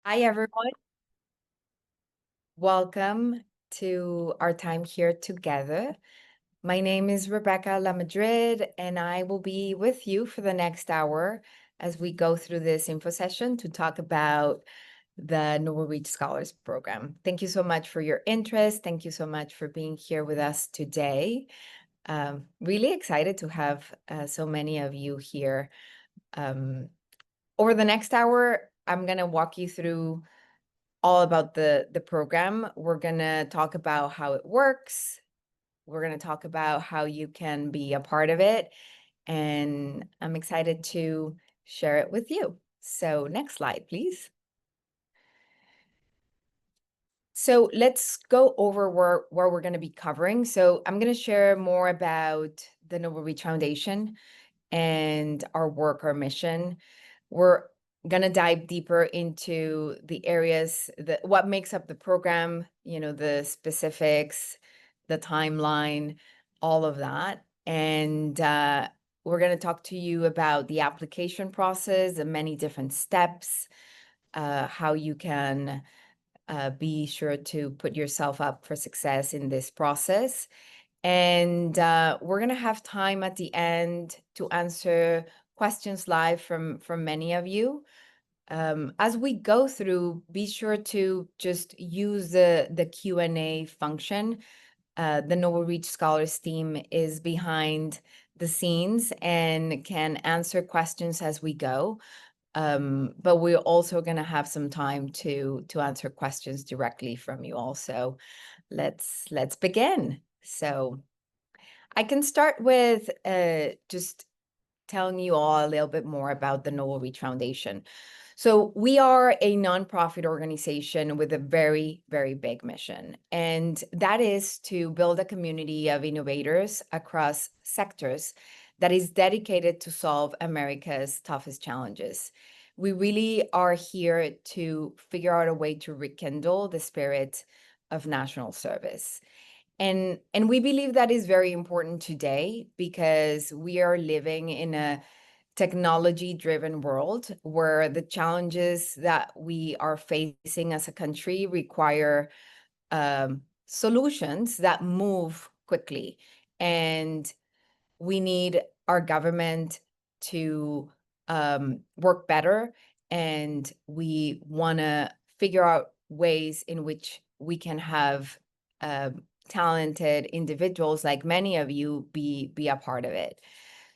Hi, everyone. Welcome to our time here together. My name is Rebeca Lamadrid, and I will be with you for the next hour as we go through this info session to talk about the NobleReach Scholars Program. Thank you so much for your interest. Thank you so much for being here with us today. Really excited to have so many of you here. Over the next hour, I'm going to walk you through all about the program. We're going to talk about how it works. We're going to talk about how you can be a part of it. And I'm excited to share it with you. So next slide, please. So let's go over where we're going to be covering. So I'm going to share more about the NobleReach Foundation and our work, our mission. We're going to dive deeper into the areas that what makes up the program, the specifics, the timeline, all of that. And we're going to talk to you about the application process, the many different steps, how you can be sure to put yourself up for success in this process. And we're going to have time at the end to answer questions live from many of you. As we go through, be sure to just use the Q&A function. The NobleReach Scholars team is behind the scenes and can answer questions as we go. But we're also going to have some time to answer questions directly from you also. Let's begin. So I can start with just telling you all a little bit more about the NobleReach Foundation. So we are a nonprofit organization with a very, very big mission, and that is to build a community of innovators across sectors that is dedicated to solve America's toughest challenges. We really are here to figure out a way to rekindle the spirit of national service. And we believe that is very important today because we are living in a technology-driven world where the challenges that we are facing as a country require solutions that move quickly. And we need our government to work better, and we want to figure out ways in which we can have talented individuals like many of you be a part of it.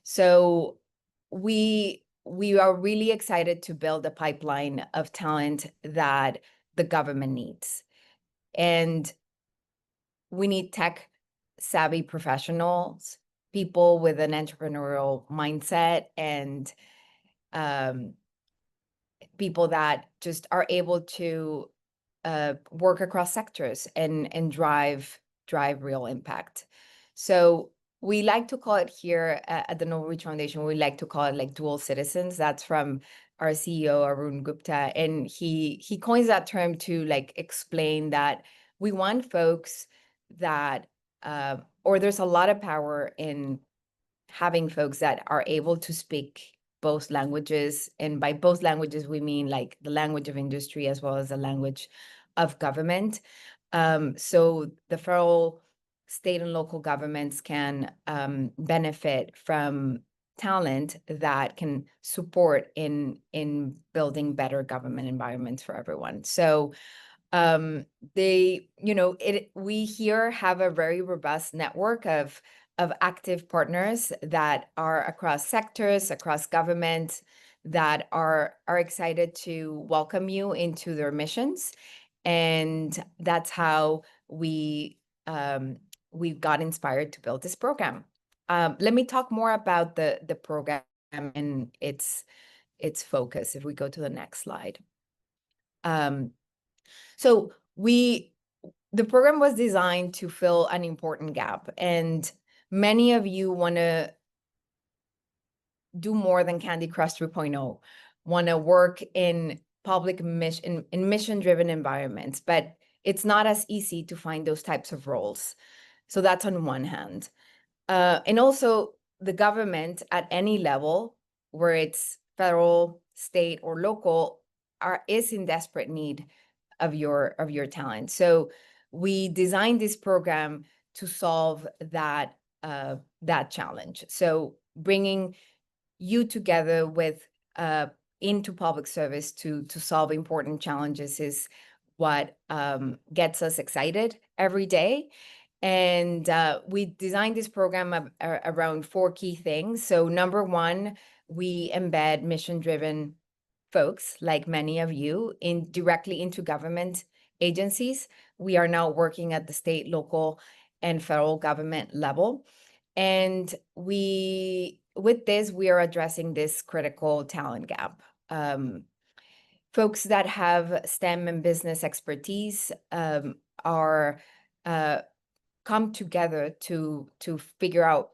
So we are really excited to build a pipeline of talent that the government needs. And we need tech savvy professionals, people with an entrepreneurial mindset, and people that just are able to work across sectors and drive real impact. So we like to call it here at the NobleReach Foundation, we like to call it like dual citizens. That's from our CEO, Arun Gupta. And he coins that term to like explain that we want folks that, or there's a lot of power in having folks that are able to speak both languages. And by both languages, we mean like the language of industry as well as the language of government. So the federal, state, and local governments can benefit from talent that can support in building better government environments for everyone. So we here have a very robust network of active partners that are across sectors, across government, that are excited to welcome you into their missions. And that's how we got inspired to build this program. Let me talk more about the program and its focus if we go to the next slide. So the program was designed to fill an important gap, and many of you want to do more than Candy Crush 3.0, want to work in public mission, in mission-driven environments, but it's not as easy to find those types of roles. So that's on one hand. And also the government at any level, where it's federal, state, or local, is in desperate need of your talent. So we designed this program to solve that challenge. So bringing you together with into public service to solve important challenges is what gets us excited every day. And we designed this program around 4 key things. So number one, we embed mission-driven folks like many of you directly into government agencies. We are now working at the state, local, and federal government level. And with this, we are addressing this critical talent gap. Folks that have STEM and business expertise are come together to figure out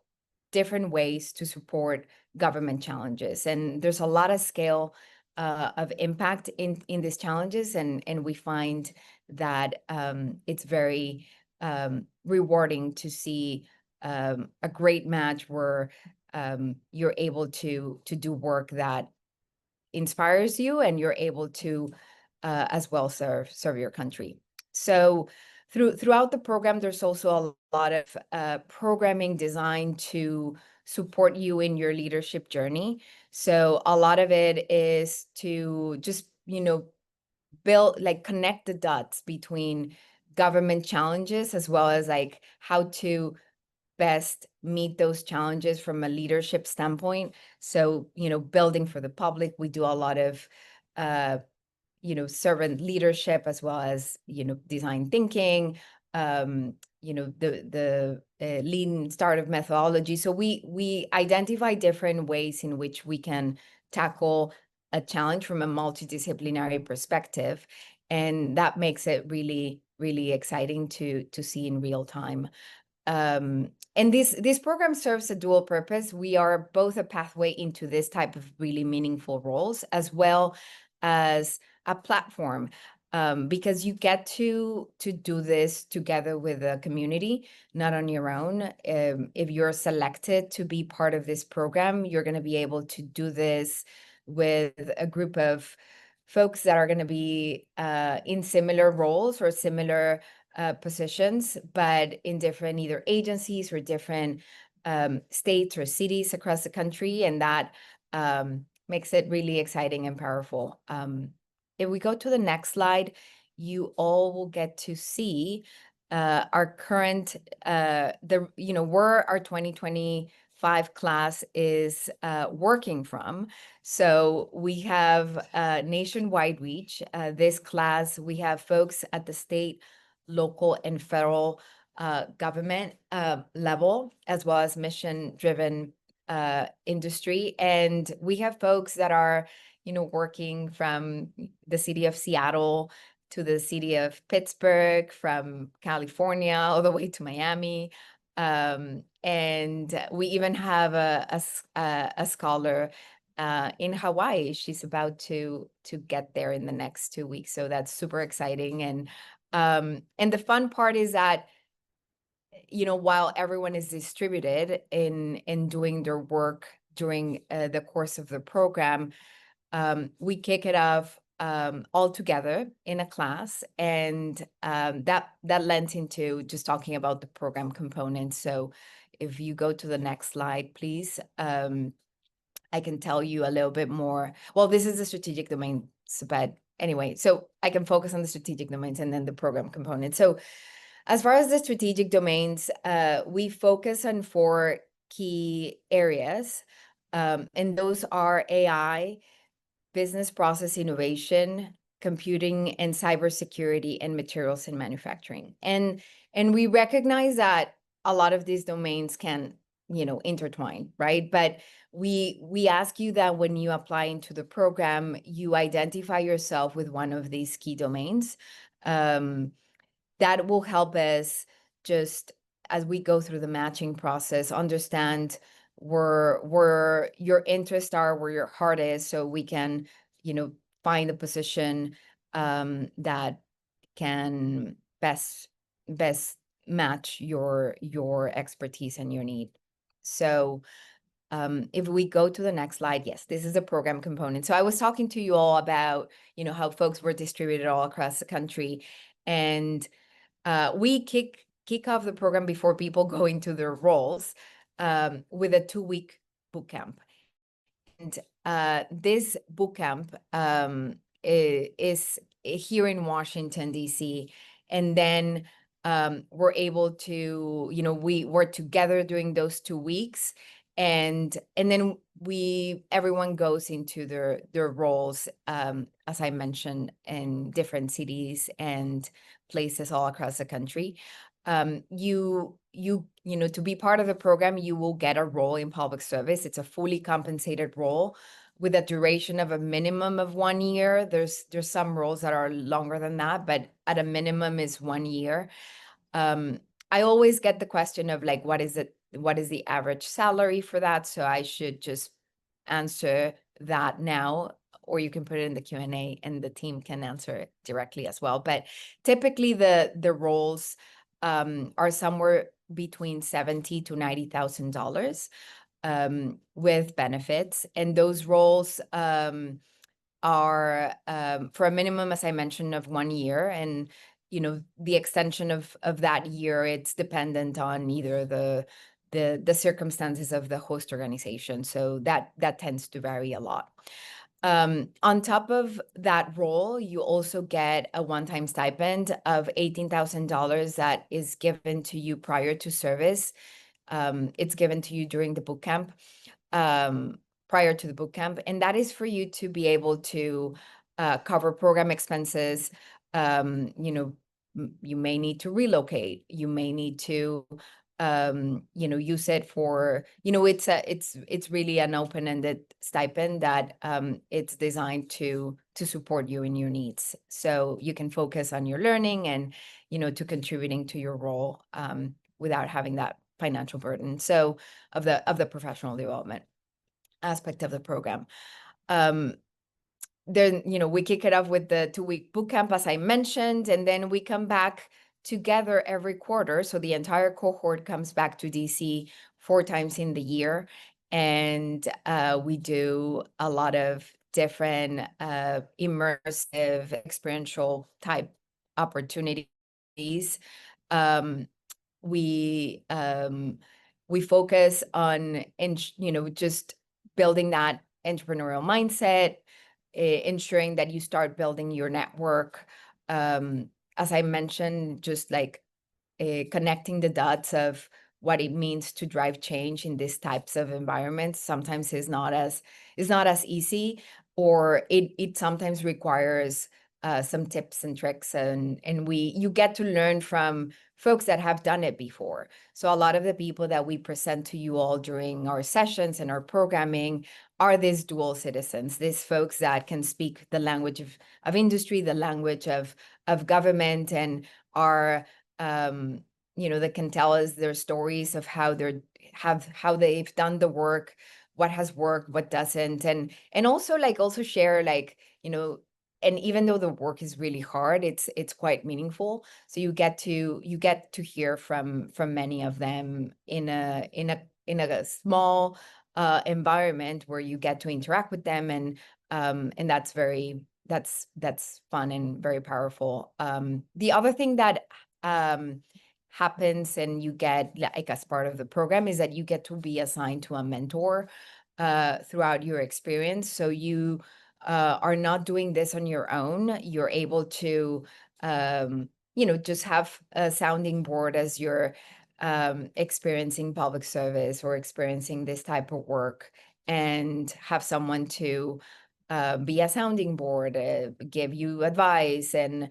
different ways to support government challenges. And there's a lot of scale of impact in these challenges, and we find that it's very rewarding to see a great match where you're able to do work that inspires you, and you're able to as well serve your country. So throughout the program, there's also a lot of programming designed to support you in your leadership journey. So a lot of it is to just, build, like, connect the dots between government challenges as well as like how to best meet those challenges from a leadership standpoint. So, building for the public, we do a lot of servant leadership as well as design thinking, the lean startup methodology. So we identify different ways in which we can tackle a challenge from a multidisciplinary perspective, and that makes it really, really exciting to see in real time. And this program serves a dual purpose. We are both a pathway into this type of really meaningful roles, as well as a platform, because you get to do this together with a community, not on your own. If you're selected to be part of this program, you're going to be able to do this with a group of folks that are going to be in similar roles or similar positions, but in different either agencies or different states or cities across the country. And that makes it really exciting and powerful. If we go to the next slide, you all will get to see our current, where our 2025 class is working from. So we have nationwide reach. This class, we have folks at the state, local, and federal government level, as well as mission-driven industry. And we have folks that are, working from the city of Seattle to the city of Pittsburgh, from California all the way to Miami. And we even have a scholar in Hawaii. She's about to get there in the next 2 weeks. So that's super exciting. And the fun part is that, while everyone is distributed in doing their work during the course of the program, we kick it off all together in a class, and that lends into just talking about the program components. So if you go to the next slide, please, I can tell you a little bit more. Well, this is the strategic domain, but anyway, so I can focus on the strategic domains and then the program component. So as far as the strategic domains, we focus on 4 key areas, and those are AI, business process innovation, computing and cybersecurity, and materials and manufacturing. And we recognize that a lot of these domains can, intertwine, right? But we ask you that when you apply into the program, you identify yourself with one of these key domains. That will help us, just as we go through the matching process, understand where your interests are, where your heart is, so we can, find a position that can best match your expertise and your need. So If we go to the next slide, yes, this is a program component. So I was talking to you all about, how folks were distributed all across the country, and we kick off the program before people go into their roles with a 2-week boot camp. And this boot camp is here in Washington, D.C. And then we're able to, we work together during those 2 weeks. And then everyone goes into their roles, as I mentioned, in different cities and places all across the country. To be part of the program, you will get a role in public service. It's a fully compensated role with a duration of a minimum of 1 year. There's some roles that are longer than that, but at a minimum is 1 year. I always get the question of like, what is the average salary for that? So I should just answer that now, or you can put it in the Q&A and the team can answer it directly as well. But typically the roles are somewhere between $70,000 to $90,000 with benefits. And those roles are for a minimum, as I mentioned, of 1 year. And the extension of that year, it's dependent on either the circumstances of the host organization. So that tends to vary a lot. On top of that role, you also get a one-time stipend of $18,000 that is given to you prior to service. It's given to you during the boot camp, prior to the boot camp, and that is for you to be able to cover program expenses. You may need to relocate. You may need to use it for, it's really an open-ended stipend that it's designed to support you in your needs. So you can focus on your learning and, to contributing to your role without having that financial burden. So of the professional development aspect of the program. Then, we kick it off with the 2-week boot camp, as I mentioned, and then we come back together every quarter. So the entire cohort comes back to DC 4 times in the year. And we do a lot of different immersive, experiential type opportunities. We focus on, just building that entrepreneurial mindset, ensuring that you start building your network. As I mentioned, just like connecting the dots of what it means to drive change in these types of environments sometimes is not as easy, or it sometimes requires some tips and tricks, and you get to learn from folks that have done it before. So a lot of the people that we present to you all during our sessions and our programming are these dual citizens, these folks that can speak the language of industry, the language of government, and are that can tell us their stories of how they've done the work, what has worked, what doesn't, and also share and even though the work is really hard, it's quite meaningful. So you get to hear from many of them in a small environment where you get to interact with them, and that's fun and very powerful. The other thing that happens and you get like as part of the program is that you get to be assigned to a mentor throughout your experience. So you are not doing this on your own. You're able to just have a sounding board as you're experiencing public service or experiencing this type of work, and have someone to be a sounding board, give you advice, and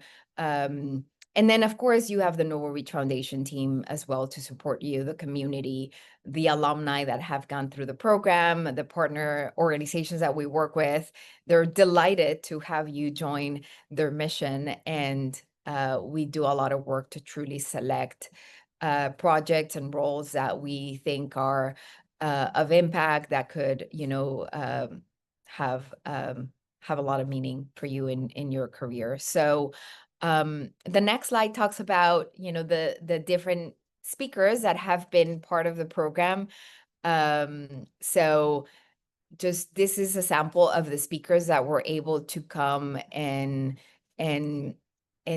then of course you have the NobleReach Foundation team as well to support you, the community, the alumni that have gone through the program, the partner organizations that we work with. They're delighted to have you join their mission, and we do a lot of work to truly select projects and roles that we think are of impact, that could, have a lot of meaning for you in your career. So the next slide talks about, the different speakers that have been part of the program. So just this is a sample of the speakers that were able to come and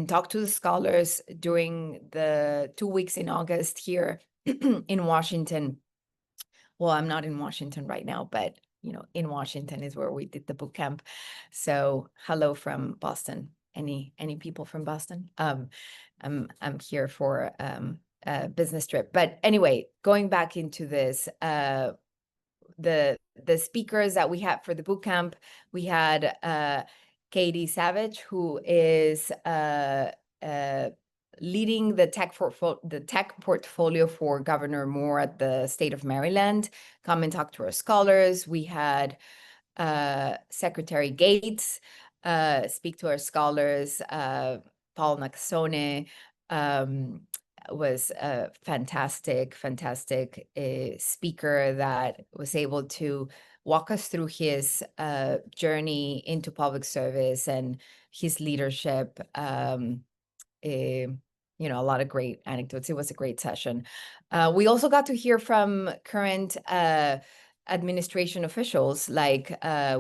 talk to the scholars during the 2 weeks in August here in Washington. Well, I'm not in Washington right now, but in Washington is where we did the boot camp. So hello from Boston. Any people from Boston? I'm here for a business trip. But anyway, going back into this, the speakers that we had for the boot camp, we had Katie Savage, who is leading the tech portfolio for Governor Moore at the state of Maryland, come and talk to our scholars. We had Secretary Gates speak to our scholars. Paul Nakasone was a fantastic speaker that was able to walk us through his journey into public service and his leadership. A lot of great anecdotes. It was a great session. We also got to hear from current administration officials, like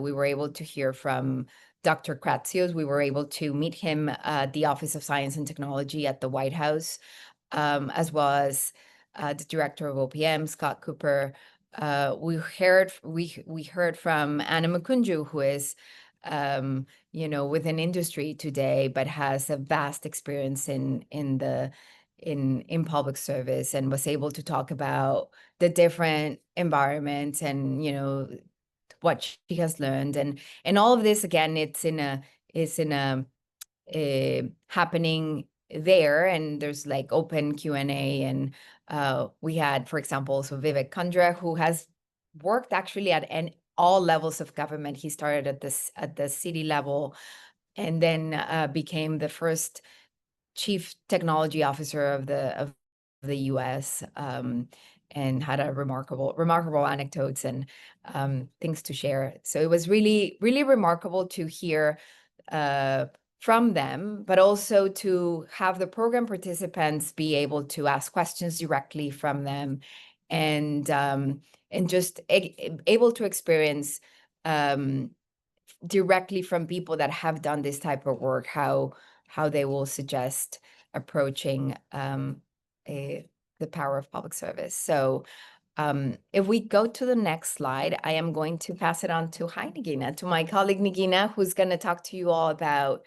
we were able to hear from Dr. Kratsios. We were able to meet him at the Office of Science and Technology at the White House, as well as the director of OPM, Scott Cooper. We heard from Anna Mukunju, who is within industry today, but has a vast experience in public service, and was able to talk about the different environments and what she has learned, and all of this. Again, it's in a happening there, and there's like open Q&A, and we had, for example, so Vivek Kundra, who has worked actually at all levels of government. He started at the city level, and then became the first chief technology officer of the U.S. And had a remarkable anecdotes and things to share. So it was really remarkable to hear from them, but also to have the program participants be able to ask questions directly from them, and just able to experience directly from people that have done this type of work how they will suggest approaching the power of public service. So if we go to the next slide, I am going to pass it on to Nagina, to my colleague Nagina, who's going to talk to you all about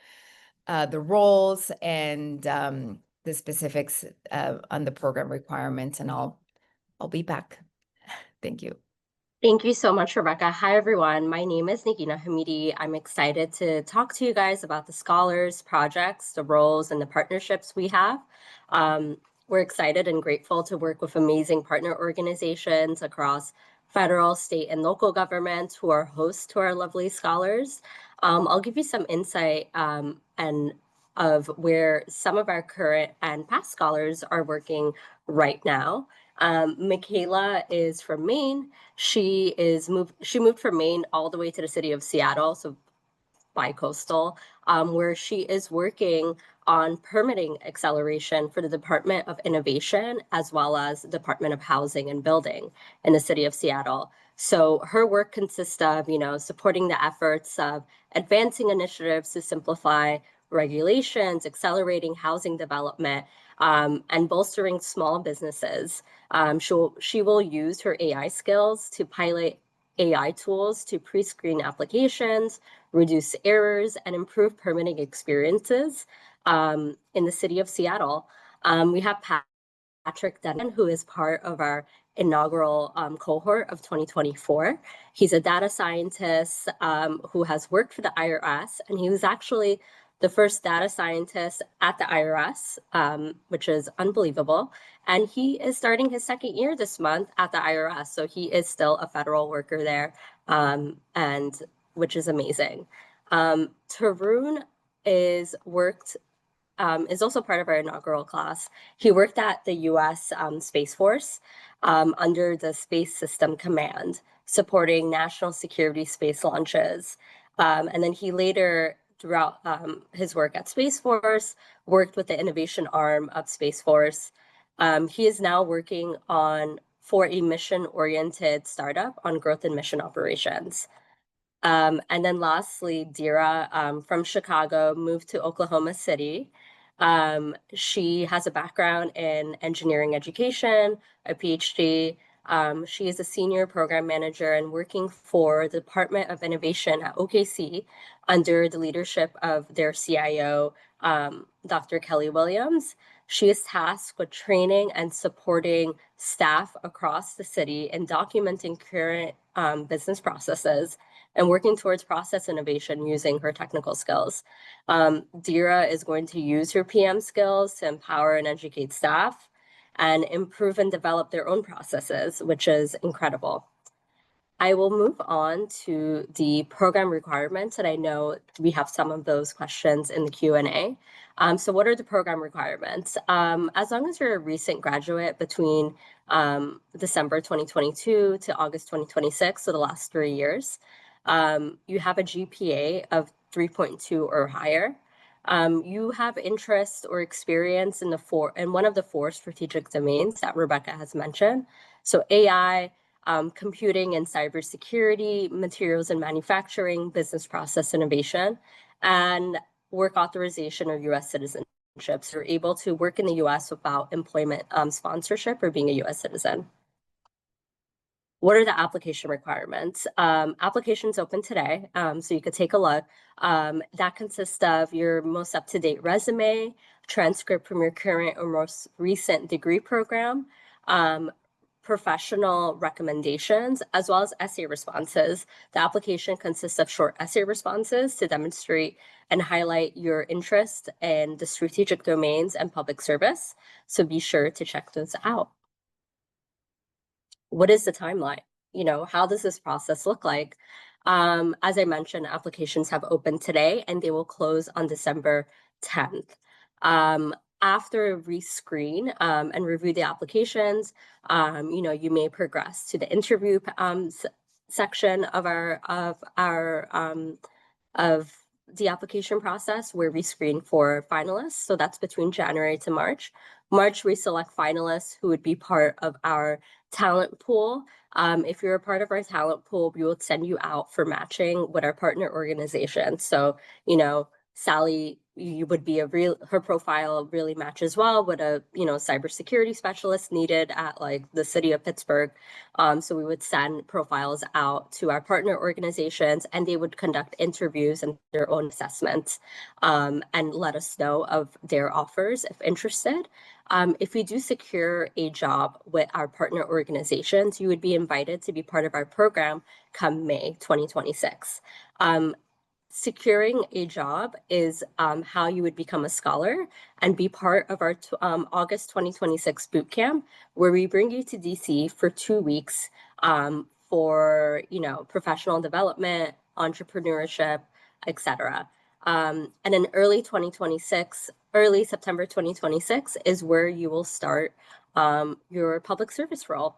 the roles and the specifics on the program requirements, and I'll be back. Thank you. Thank you so much, Rebecca. Hi, everyone. My name is Nagina Hamidi. I'm excited to talk to you guys about the scholars, projects, the roles, and the partnerships we have. We're excited and grateful to work with amazing partner organizations across federal, state, and local governments who are hosts to our lovely scholars. I'll give you some insight and of where some of our current and past scholars are working right now. Michaela is from Maine. She moved from Maine all the way to the city of Seattle, so bi-coastal, where she is working on permitting acceleration for the Department of Innovation, as well as the Department of Housing and Building in the city of Seattle. So her work consists of, supporting the efforts of advancing initiatives to simplify regulations, accelerating housing development, and bolstering small businesses. She will use her AI skills to pilot AI tools to pre-screen applications, reduce errors, and improve permitting experiences in the city of Seattle. We have Patrick Denton, who is part of our inaugural cohort of 2024. He's a data scientist who has worked for the IRS, and he was actually the first data scientist at the IRS, which is unbelievable. And he is starting his second year this month at the IRS. So he is still a federal worker there, and which is amazing. Tarun is also part of our inaugural class. He worked at the US Space Force under the Space System Command, supporting national security space launches. And then he later, throughout his work at Space Force, worked with the innovation arm of Space Force. He is now working for a mission-oriented startup on growth and mission operations. And then lastly, Dira from Chicago moved to Oklahoma City. She has a background in engineering education, a PhD. She is a senior program manager and working for the Department of Innovation at OKC under the leadership of their CIO, Dr. Kelly Williams. She is tasked with training and supporting staff across the city and documenting current business processes and working towards process innovation using her technical skills. Dira is going to use her PM skills to empower and educate staff and improve and develop their own processes, which is incredible. I will move on to the program requirements, and I know we have some of those questions in the Q&A. So what are the program requirements? As long as you're a recent graduate between December 2022 to August 2026, so the last 3 years, you have a GPA of 3.2 or higher. You have interest or experience in one of the 4 strategic domains that Rebecca has mentioned. So AI, computing and cybersecurity, materials and manufacturing, business process innovation, and work authorization or U.S. citizenship. So you're able to work in the U.S. without employment sponsorship or being a U.S. citizen. What are the application requirements? Applications open today, so you could take a look. That consists of your most up-to-date resume, transcript from your current or most recent degree program, professional recommendations, as well as essay responses. The application consists of short essay responses to demonstrate and highlight your interest in the strategic domains and public service. So be sure to check those out. What is the timeline? How does this process look like? As I mentioned, applications have opened today and they will close on December 10th. After rescreen and review the applications, you may progress to the interview section of the application process where we screen for finalists. So that's between January to March. March, we select finalists who would be part of our talent pool. If you're a part of our talent pool, we will send you out for matching with our partner organization. So, Sally, you would be her profile really matches well with a, cybersecurity specialist needed at the city of Pittsburgh. So we would send profiles out to our partner organizations and they would conduct interviews and their own assessments and let us know of their offers if interested. If we do secure a job with our partner organizations, you would be invited to be part of our program come May 2026. Securing a job is how you would become a scholar and be part of our August 2026 bootcamp, where we bring you to DC for 2 weeks for professional development, entrepreneurship, etc. And in early September 2026 is where you will start your public service role.